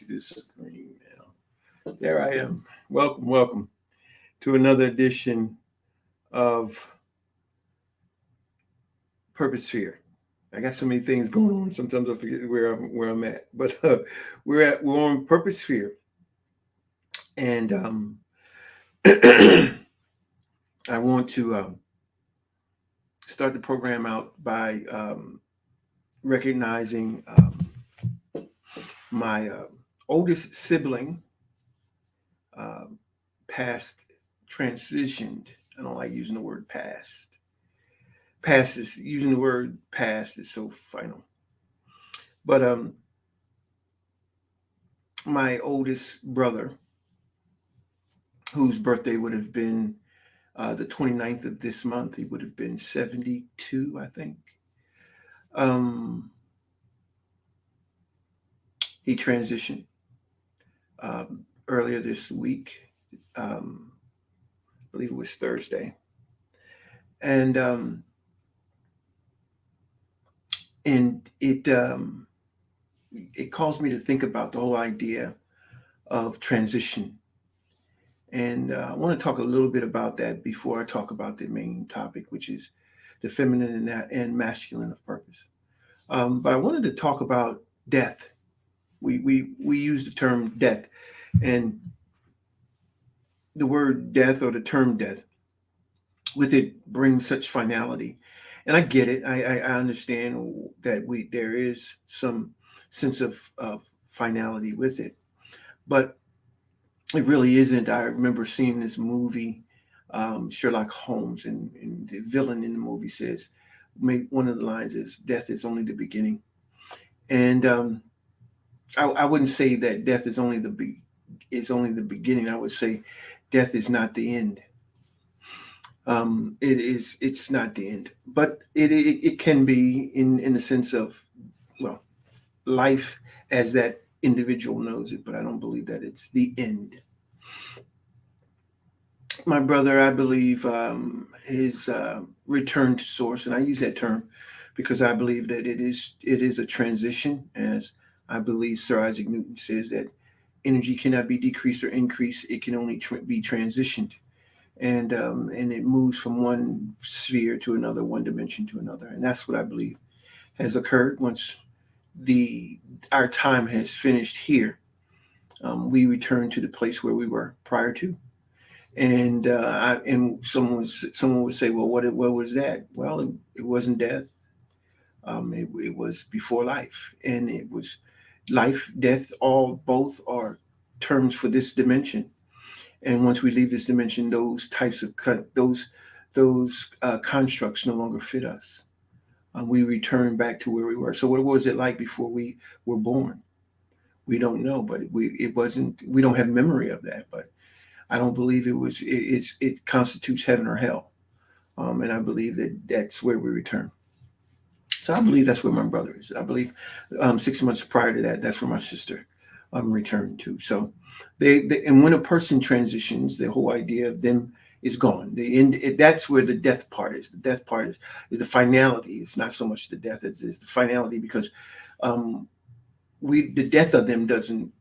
to the screen now. There I am. Welcome to another edition of Purpose Sphere. I got so many things going on. Sometimes I forget where I'm at. But we're on Purpose Sphere, and I want to start the program out by recognizing my oldest sibling um, past transitioned. I don't like using the word past. Past is using the word past is so final. But my oldest brother, whose birthday would have been the 29th of this month, he would have been 72, I think. Um, he transitioned earlier this week. I believe it was Thursday, and it caused me to think about the whole idea of transition. And I want to talk a little bit about that before I talk about the main topic, which is the feminine and masculine of purpose. But I wanted to talk about death. We use the term death, and the word death or the term death with it brings such finality. And I get it. I understand that there is some sense of finality with it, but it really isn't. I remember seeing this movie, Sherlock Holmes, and the villain in the movie says, one of the lines is, "Death is only the beginning." And I wouldn't say that death is only the beginning. I would say death is not the end. It's not the end, but it can be in the sense of, well, life as that individual knows it, but I don't believe that it's the end. My brother, I believe, his return to source, and I use that term because I believe that it is a transition, as I believe Sir Isaac Newton says that energy cannot be decreased or increased; it can only be transitioned, and it moves from one sphere to another, one dimension to another, and that's what I believe has occurred once the our time has finished here. We return to the place where we were prior to. And someone would say, well, what was that? Well, it wasn't death. It was before life, and it was life, death. All both are terms for this dimension. And once we leave this dimension, those types of those constructs no longer fit us. We return back to where we were. So, what was it like before we were born? We don't know, but it wasn't. We don't have memory of that, but I don't believe it was. It constitutes heaven or hell, and I believe that that's where we return. So I believe that's where my brother is. I believe 6 months prior to that, that's where my sister returned to. So and when a person transitions, the whole idea of them is gone. The end. That's where the death part is. The death part is the finality. It's not so much the death; it's the finality because um, the death of them doesn't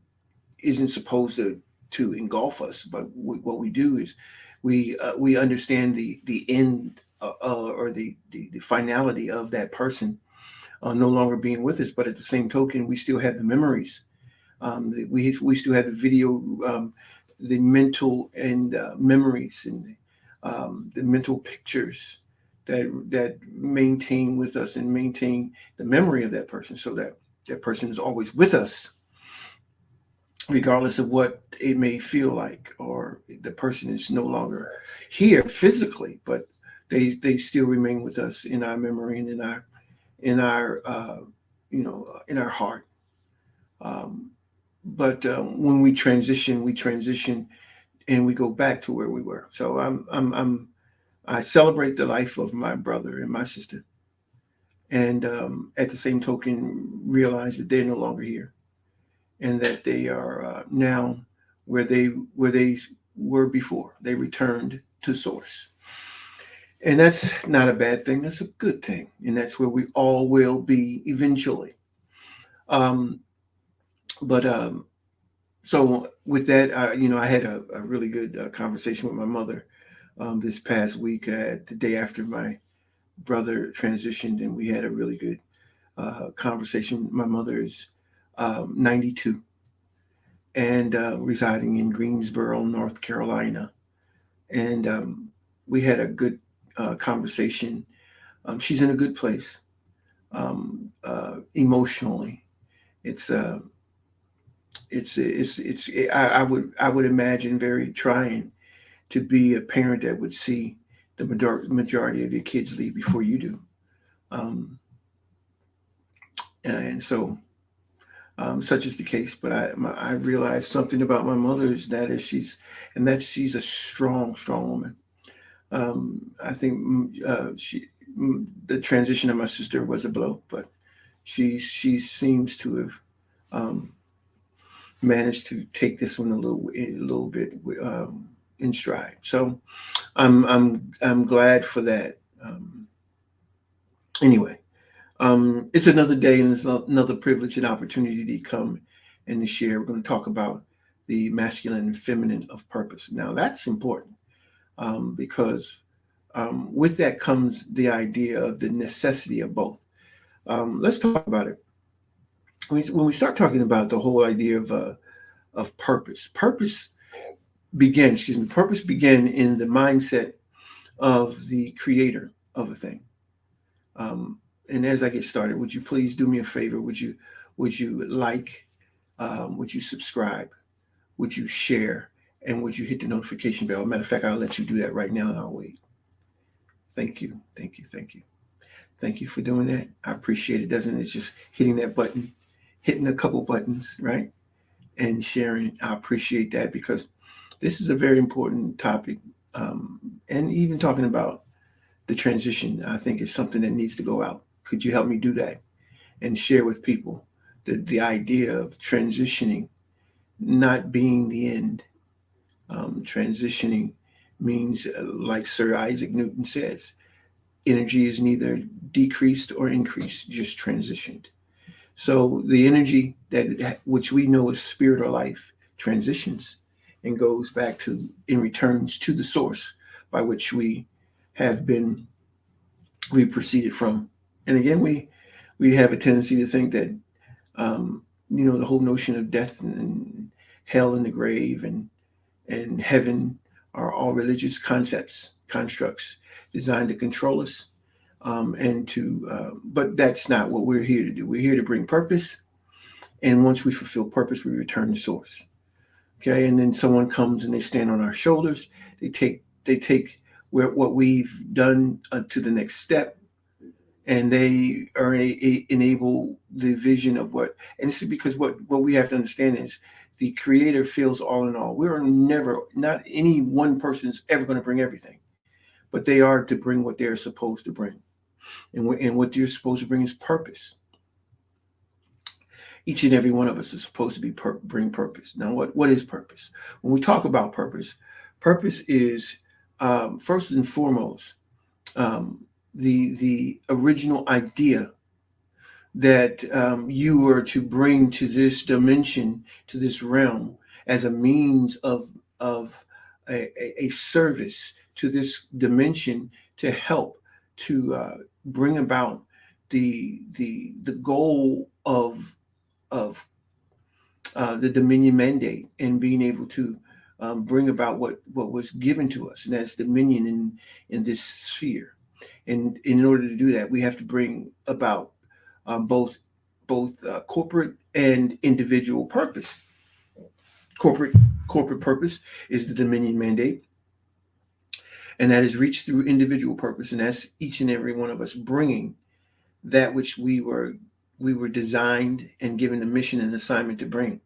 isn't supposed to engulf us, but what we do is we understand the end or the finality of that person no longer being with us. But at the same token, we still have the memories. We still have the video, the mental and memories and the mental pictures that maintain with us and maintain the memory of that person, so that that person is always with us regardless of what it may feel like, or the person is no longer here physically, but they still remain with us in our memory and in our heart. Um, but when we transition and we go back to where we were. So I celebrate the life of my brother and my sister, and at the same token, realize that they're no longer here and that they are now where they were before. They returned to source, and that's not a bad thing. That's a good thing, and that's where we all will be eventually. Um, but So with that, I had a really good conversation with my mother this past week, the day after my brother transitioned, and we had a really good conversation. My mother is 92 and residing in Greensboro, North Carolina, and we had a good conversation. She's in a good place emotionally. It's I would imagine very trying to be a parent that would see the majority of your kids leave before you do. Um, and so such is the case. But I realized something about my mother is that she's a strong, strong woman. I think the transition of my sister was a blow, but she seems to have um, managed to take this one a little bit in stride. So I'm glad for that. Anyway, it's another day and it's another privilege and opportunity to come and to share. We're going to talk about the masculine and feminine of purpose. Now that's important because with that comes the idea of the necessity of both. Let's talk about it. When we start talking about the whole idea of purpose, purpose began in the mindset of the creator of a thing. Um, and as I get started, would you please do me a favor? Would you like? Would you subscribe? Would you share? And would you hit the notification bell? Matter of fact, I'll let you do that right now, and I'll wait. Thank you, thank you, thank you, thank you for doing that. I appreciate it. Doesn't it? It's just hitting that button, hitting a couple buttons, right, and sharing. I appreciate that because this is a very important topic, and even talking about the transition, I think is something that needs to go out. Could you help me do that and share with people the idea of transitioning not being the end? Transitioning means, like Sir Isaac Newton says, energy is neither decreased or increased, just transitioned. So the energy that which we know as spirit or life transitions and goes back to and returns to the source by which have been we proceeded from. And again, we have a tendency to think that the whole notion of death and hell and the grave and heaven are all religious concepts, constructs designed to control us. But that's not what we're here to do. We're here to bring purpose. And once we fulfill purpose, we return to source. Okay. And then someone comes and they stand on our shoulders. They take what we've done to the next step, and they are enable the vision of what. And this is because what we have to understand is the creator feels all in all. We're never, not any one person's ever going to bring everything, but they are to bring what they're supposed to bring. And what you're supposed to bring is purpose. Each and every one of us is supposed to bring purpose. Now, what is purpose? When we talk about purpose, purpose is first and foremost um, the original idea that you were to bring to this dimension, to this realm, as a means of a service to this dimension to help to bring about the goal of the Dominion mandate and being able to bring about what was given to us, and that's dominion in this sphere. And in order to do that, we have to bring about both corporate and individual purpose. Corporate corporate purpose is the Dominion mandate, and that is reached through individual purpose, and that's each and every one of us bringing that which we were designed and given a mission and assignment to bring.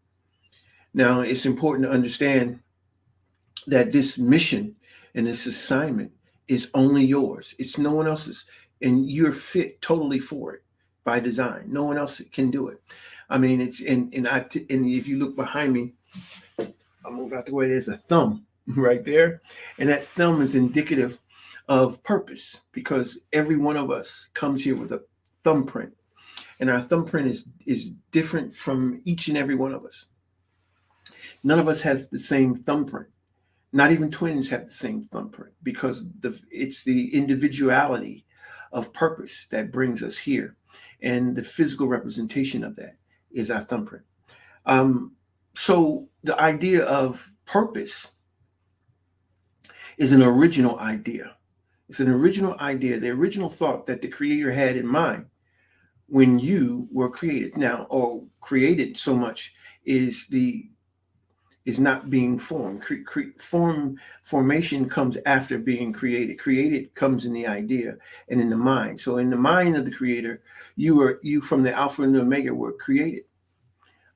Now, it's important to understand that this mission and this assignment is only yours. It's no one else's, and you're fit totally for it by design. No one else can do it. I mean, it's and if you look behind me, I'll move out the way. There's a thumb right there, and that thumb is indicative of purpose because every one of us comes here with a thumbprint, and our thumbprint is different from each and every one of us. None of us have the same thumbprint. Not even twins have the same thumbprint, because it's the individuality of purpose that brings us here. And the physical representation of that is our thumbprint. So the idea of purpose is an original idea. It's an original idea, the original thought that the Creator had in mind when you were created. Now, or created so much is not being formed. Formation comes after being created. Created comes in the idea and in the mind. So in the mind of the Creator, you from the Alpha and the Omega were created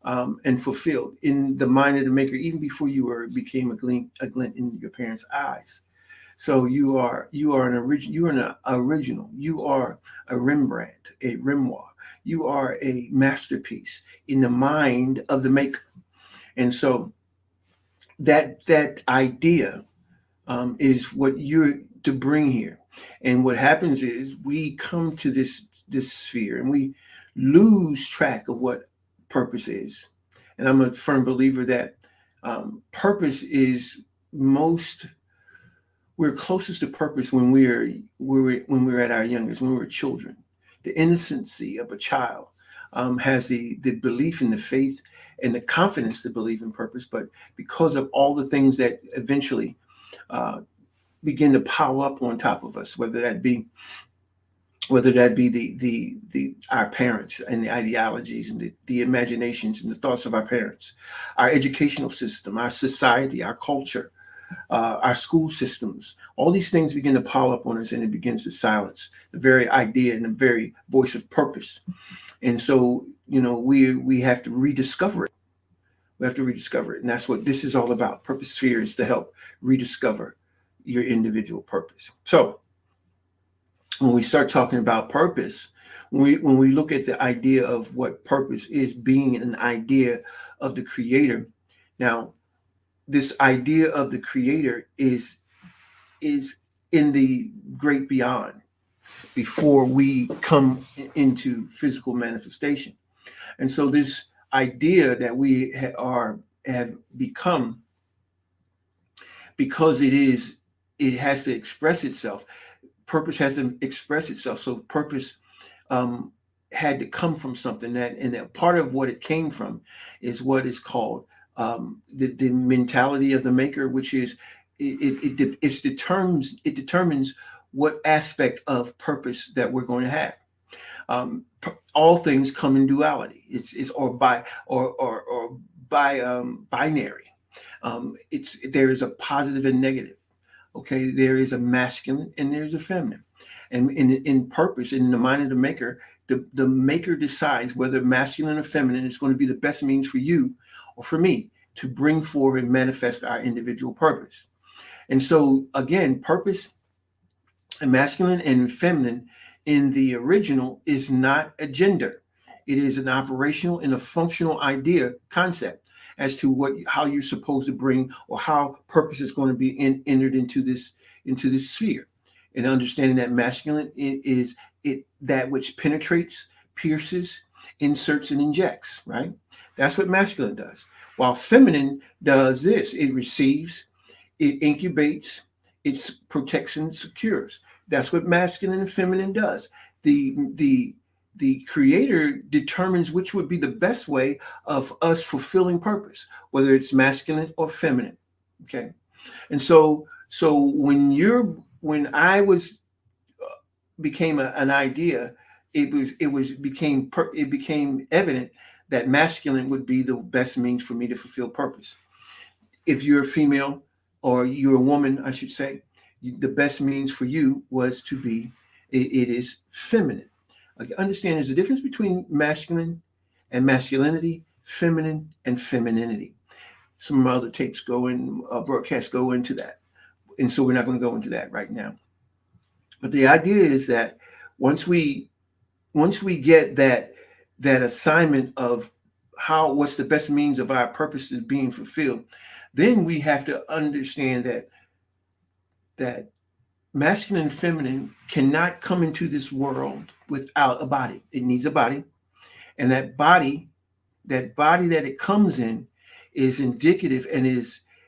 and fulfilled in the mind of the Maker, even before you became a glint in your parents' eyes. So you are an original. You are an original. You are a Rembrandt, a Renoir. You are a masterpiece in the mind of the Maker. And so that idea is what you're to bring here. And what happens is we come to this sphere and we lose track of what purpose is. And I'm a firm believer that purpose is we're closest to purpose when we're at our youngest, when we were children. The innocency of a child has the belief in the faith and the confidence to believe in purpose, but because of all the things that eventually begin to pile up on top of us, whether that be our parents and the ideologies and the imaginations and the thoughts of our parents, our educational system, our society, our culture, our school systems, all these things begin to pile up on us, and it begins to silence the very idea and the very voice of purpose. And so, we have to rediscover it. We have to rediscover it. And that's what this is all about. Purpose Sphere is to help rediscover your individual purpose. So when we start talking about purpose, when we look at the idea of what purpose is, being an idea of the Creator. Now, this idea of the Creator is in the great beyond before we come into physical manifestation. And so this idea that we have become, because it has to express itself. Purpose has to express itself. So purpose had to come from something, that part of what it came from is what is called the mentality of the Maker, which is it determines what aspect of purpose that we're going to have. All things come in duality. It's binary. There is a positive and negative. Okay, there is a masculine and there is a feminine, and in purpose, in the mind of the Maker, the Maker decides whether masculine or feminine is going to be the best means for you or for me to bring forward and manifest our individual purpose. And so again, purpose and masculine and feminine in the original is not a gender. It is an operational and a functional idea concept as to how you're supposed to bring, or how purpose is going to be entered into this sphere. And understanding that masculine is that which penetrates, pierces, inserts, and injects, right? That's what masculine does. While feminine does this: it receives, it incubates, it protects and secures. That's what masculine and feminine does. The Creator determines which would be the best way of us fulfilling purpose, whether it's masculine or feminine. Okay, and so when I became an idea, it became evident that masculine would be the best means for me to fulfill purpose. If you're a female, or you're a woman, I should say, the best means for you was to be, it is feminine. Understand there's a difference between masculine and masculinity, feminine and femininity. Some other tapes broadcasts go into that. And so we're not going to go into that right now. But the idea is that once we get that assignment of what's the best means of our purpose is being fulfilled, then we have to understand that masculine and feminine cannot come into this world without a body. It needs a body. And that body that it comes in is indicative and it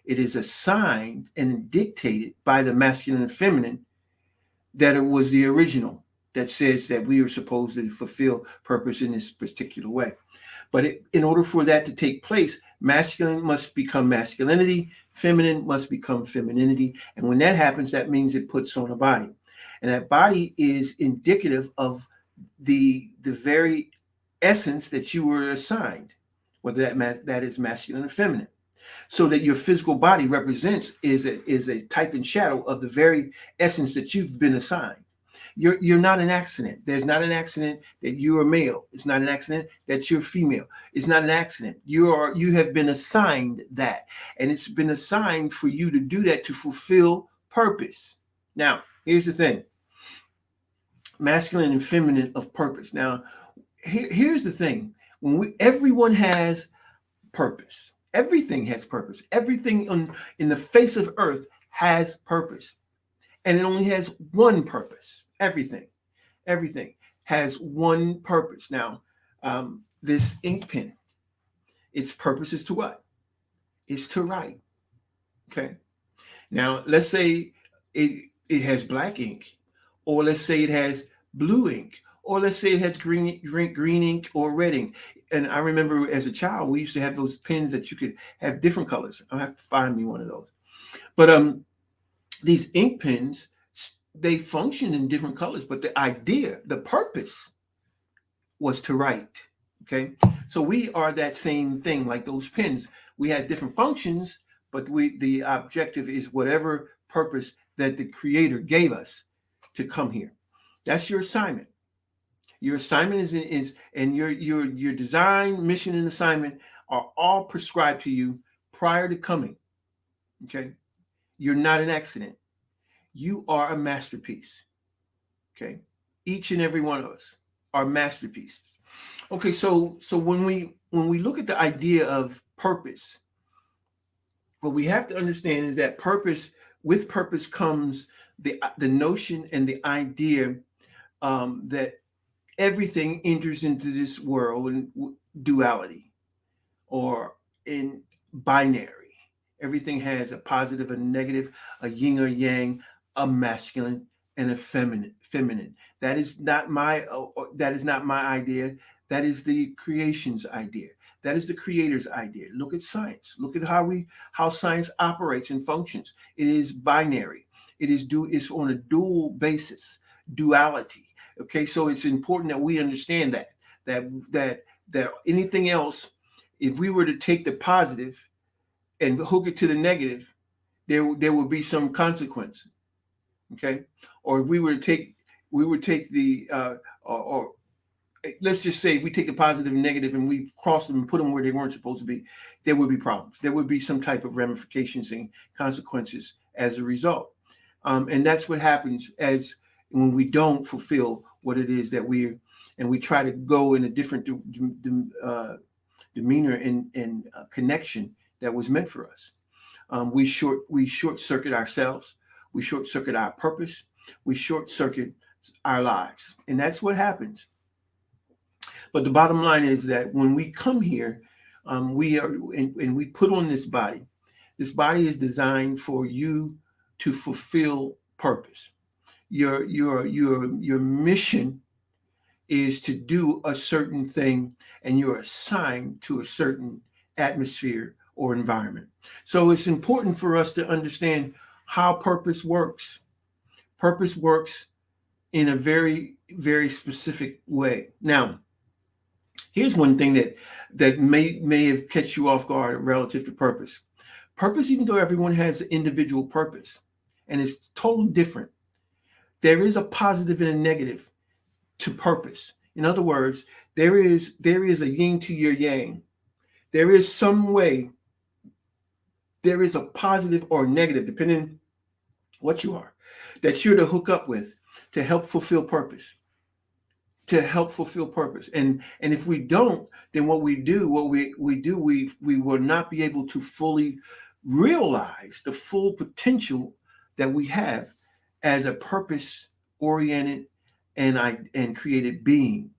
is assigned and dictated by the masculine and feminine, that it was the original that says that we are supposed to fulfill purpose in this particular way. But in order for that to take place, masculine must become masculinity, feminine must become femininity. And when that happens, that means it puts on a body. And that body is indicative of the very essence that you were assigned, whether that is masculine or feminine. So that your physical body represents is a type and shadow of the very essence that you've been assigned. You're not an accident. There's not an accident that you're male. It's not an accident that you're female. It's not an accident. You have been assigned that, and it's been assigned for you to do that, to fulfill purpose. Now, here's the thing: masculine and feminine of purpose. Now, here's the thing: everyone has purpose. Everything has purpose. Everything in the face of earth has purpose, and it only has one purpose. Everything has one purpose. Now, this ink pen, its purpose is to what? It's to write. Okay. Now, let's say it has black ink, or let's say it has blue ink, or let's say it has green ink or red ink. And I remember as a child, we used to have those pens that you could have different colors. I'll have to find me one of those. But these ink pens, they function in different colors, but the idea, the purpose was to write. Okay. So we are that same thing, like those pens. We had different functions, but the objective is whatever purpose that the creator gave us to come here. That's your assignment. Your assignment is and your design, mission, and assignment are all prescribed to you prior to coming. Okay. You're not an accident. You are a masterpiece. Okay. Each and every one of us are masterpieces. Okay, so when we look at the idea of purpose, what we have to understand is that with purpose comes the notion and the idea that everything enters into this world in duality or in binary. Everything has a positive and a negative, a yin or yang, a masculine and a feminine. That is not my idea. That is the creation's idea. That is the creator's idea. Look at science. Look at how science operates and functions. It is binary. It's on a dual basis, duality. Okay, so it's important that we understand that anything else, if we were to take the positive and hook it to the negative, there would be some consequence. Okay, or if we would take the or let's just say if we take the positive and negative and we cross them and put them where they weren't supposed to be, there would be problems. There would be some type of ramifications and consequences as a result. And that's what happens as when we don't fulfill what it is that we try to go in a different demeanor and connection that was meant for us. We short circuit ourselves. We short circuit our purpose. We short circuit our lives, and that's what happens. But the bottom line is that when we come here, we are and we put on this body. This body is designed for you to fulfill purpose. Your mission is to do a certain thing, and you're assigned to a certain atmosphere or environment. So it's important for us to understand how purpose works. Purpose works in a very, very specific way. Now, here's one thing that may have catch you off guard relative to purpose. Purpose, even though everyone has an individual purpose, and it's totally different, there is a positive and a negative to purpose. In other words, there is a yin to your yang. There is some way. There is a positive or negative, depending what you are, that you're to hook up with to help fulfill purpose. And if we don't, then we will not be able to fully realize the full potential that we have as a purpose-oriented and created being.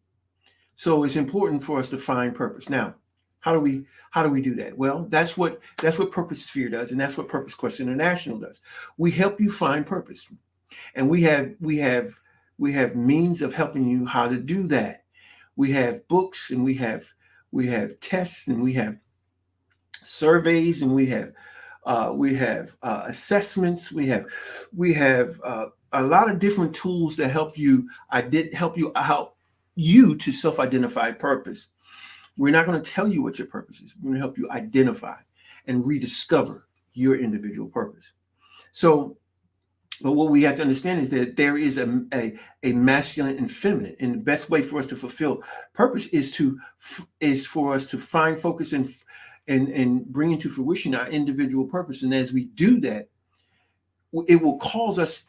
So it's important for us to find purpose. Now, How do we do that? Well, that's what Purpose Sphere does, and that's what Purpose Quest International does. We help you find purpose, and we have means of helping you how to do that. We have books, and we have tests, and we have surveys, and we have assessments. We have a lot of different tools to help you. Help you to self-identify purpose. We're not going to tell you what your purpose is. We're going to help you identify and rediscover your individual purpose. So, but what we have to understand is that there is a masculine and feminine, and the best way for us to fulfill purpose is for us to find focus and bring into fruition our individual purpose. And as we do that, it will cause us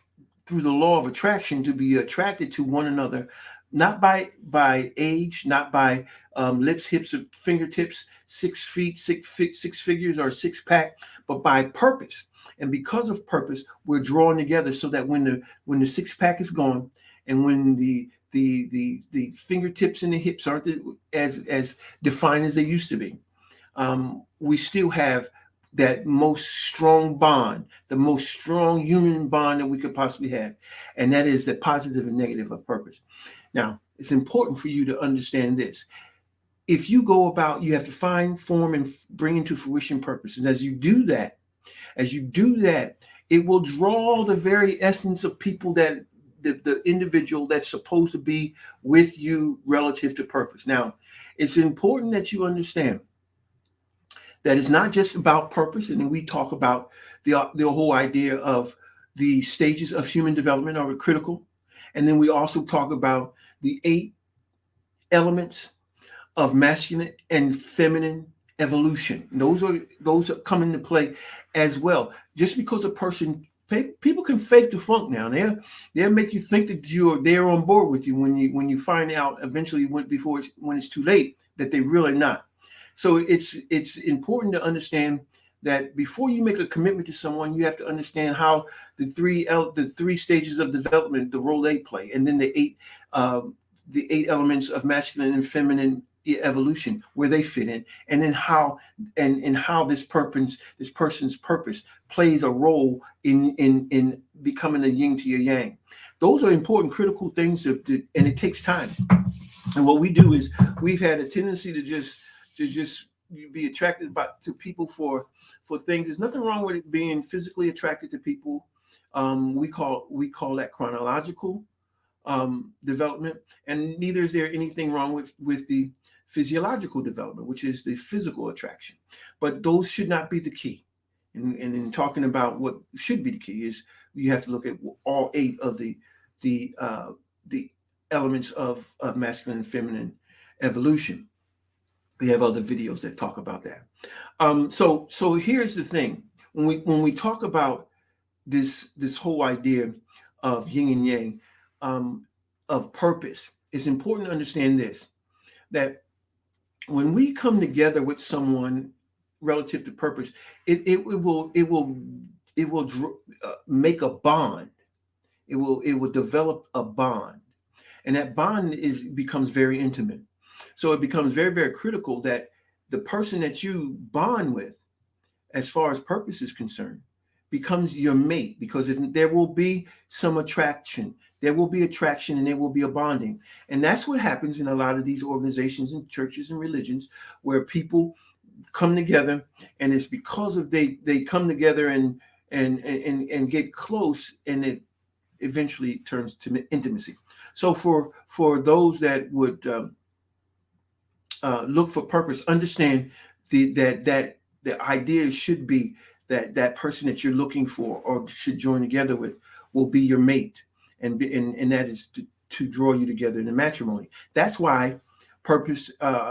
through the law of attraction to be attracted to one another, not by age, not by lips, hips, or fingertips, 6 feet, six figures, or six pack, but by purpose. And because of purpose, we're drawing together so that when the six pack is gone, and when the fingertips and the hips aren't as defined as they used to be, we still have that most strong bond, the most strong human bond that we could possibly have. And that is the positive and negative of purpose. Now, it's important for you to understand this. If you go about, you have to find, form, and bring into fruition purpose. And as you do that, it will draw the very essence of people that the individual that's supposed to be with you relative to purpose. Now, it's important that you understand that it's not just about purpose. And then we talk about the whole idea of the stages of human development are critical. And then we also talk about the 8 elements of masculine and feminine evolution. Those are come into play as well. Just because a person, people can fake the funk now. They'll make you think that they're on board with you when you find out eventually when it's too late that they really not. So it's important to understand that before you make a commitment to someone, you have to understand how the three stages of development, the role they play, and then the eight elements of masculine and feminine evolution, where they fit in, and then how this person's purpose plays a role in becoming a yin to your yang. Those are important, critical things and it takes time. And what we do is we've had a tendency to just be attracted to people for things. There's nothing wrong with it being physically attracted to people. We call that chronological development, and neither is there anything wrong with the physiological development, which is the physical attraction. But those should not be the key. And in talking about what should be the key is you have to look at all 8 of the elements of masculine and feminine evolution. We have other videos that talk about that. So here's the thing: when we talk about this whole idea of yin and yang, of purpose, it's important to understand this, that when we come together with someone relative to purpose, it will make a bond. It will develop a bond, and that bond becomes very intimate. So it becomes very, very critical that the person that you bond with, as far as purpose is concerned, becomes your mate, because there will be some attraction. There will be attraction, and there will be a bonding. And that's what happens in a lot of these organizations and churches and religions, where people come together, and it's because of they come together and get close, and it eventually turns to intimacy. So for those that would look for purpose, understand that the idea should be that person that you're looking for or should join together with will be your mate, and that is to draw you together in a matrimony. That's why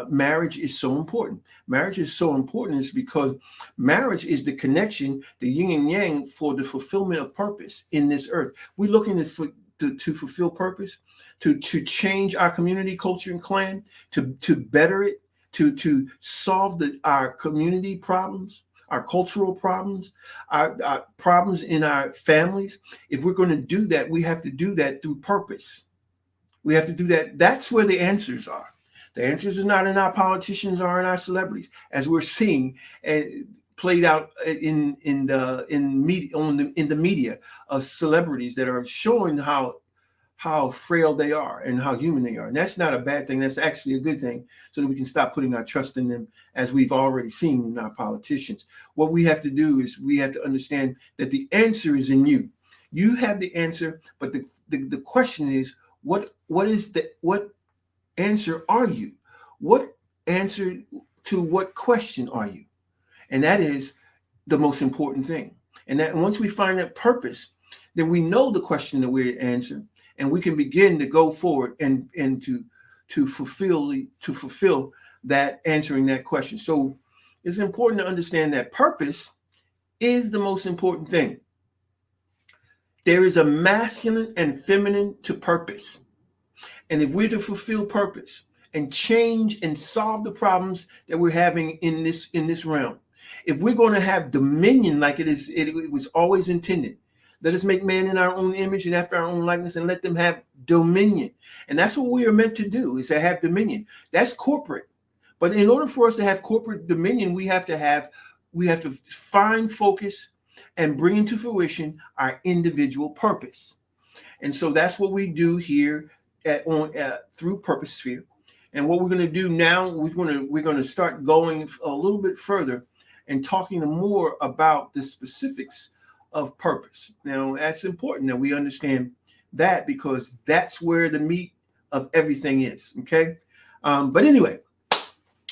marriage is so important. Marriage is so important is because marriage is the connection, the yin and yang, for the fulfillment of purpose in this earth. We're looking to fulfill purpose, to change our community, culture, and clan, to better it, to solve our community problems, our cultural problems, our problems in our families. If we're going to do that, we have to do that through purpose. We have to do that. That's where the answers are. The answers are not in our politicians or in our celebrities, as we're seeing played out in the media of celebrities that are showing how frail they are and how human they are. And that's not a bad thing. That's actually a good thing, so that we can stop putting our trust in them, as we've already seen in our politicians. What we have to do is we have to understand that the answer is in you. You have the answer, but the question is, what answer are you? What answer to what question are you? And that is the most important thing. And that once we find that purpose, then we know the question that we're answering, and we can begin to go forward and to fulfill that, answering that question. So it's important to understand that purpose is the most important thing. There is a masculine and feminine to purpose. And if we're to fulfill purpose and change and solve the problems that we're having in this realm, if we're going to have dominion like it was always intended, let us make man in our own image and after our own likeness, and let them have dominion. And that's what we are meant to do, is to have dominion. That's corporate. But in order for us to have corporate dominion, we have to find focus and bring into fruition our individual purpose. And so that's what we do here through Purpose Sphere. And what we're going to do now, we're going to start going a little bit further and talking more about the specifics of purpose. Now, that's important that we understand that, because that's where the meat of everything is. Okay. But anyway,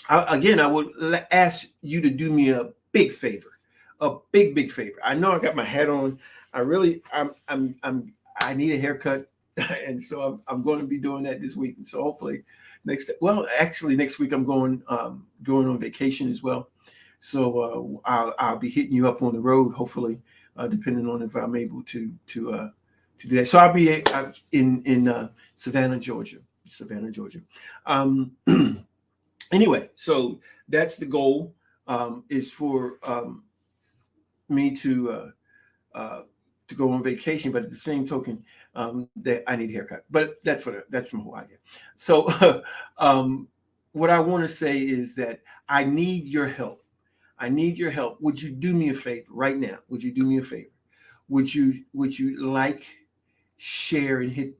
I would ask you to do me a big favor, a big favor. I know I got my hat on. I need a haircut. And so I'm going to be doing that this week. And so hopefully next week I'm going on vacation as well. So I'll be hitting you up on the road, hopefully, depending on if I'm able to do that. So I'll be in Savannah, Georgia. Anyway, so that's the goal, is for me to go on vacation, but at the same token, that I need a haircut. But that's my whole idea. So what I want to say is that I need your help. Would you do me a favor right now? Would you do me a favor? Would you like, share, and hit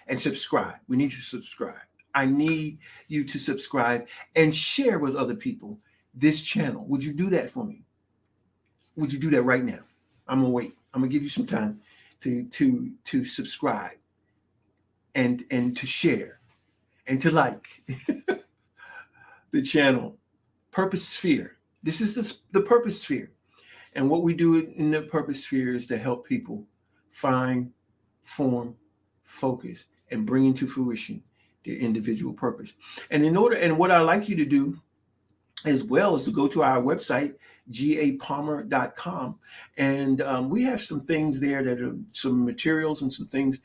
and subscribe? We need you to subscribe. I need you to subscribe and share with other people this channel. Would you do that for me? Would you do that right now? I'm gonna wait. I'm gonna give you some time to subscribe and to share and to like the channel Purpose Sphere. This is the Purpose Sphere. And what we do in the Purpose Sphere is to help people find, form, focus, and bring into fruition their individual purpose. And what I like you to do as well is to go to our website, gapalmer.com. And we have some things there that are some materials and some things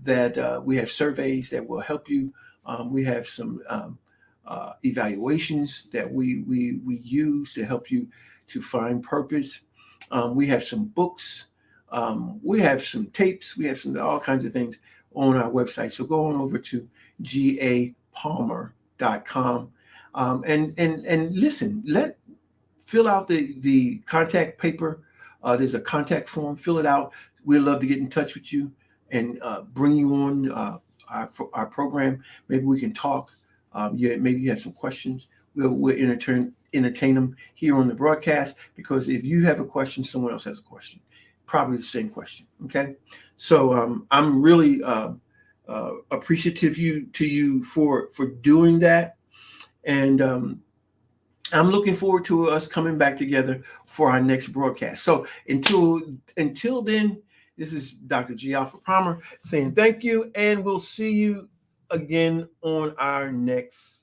that we have surveys that will help you. We have some evaluations that we use to help you to find purpose. We have some books. We have some tapes. We have all kinds of things on our website. So go on over to gapalmer.com and listen. Fill out the contact paper. There's a contact form. Fill it out. We'd love to get in touch with you and bring you on our program. Maybe we can talk. Maybe you have some questions. We'll entertain them here on the broadcast, because if you have a question, someone else has a question, probably the same question. Okay, so I'm really appreciative to you for doing that, and I'm looking forward to us coming back together for our next broadcast. So until then, this is Dr. G. Alfred Palmer saying thank you, and we'll see you again on our next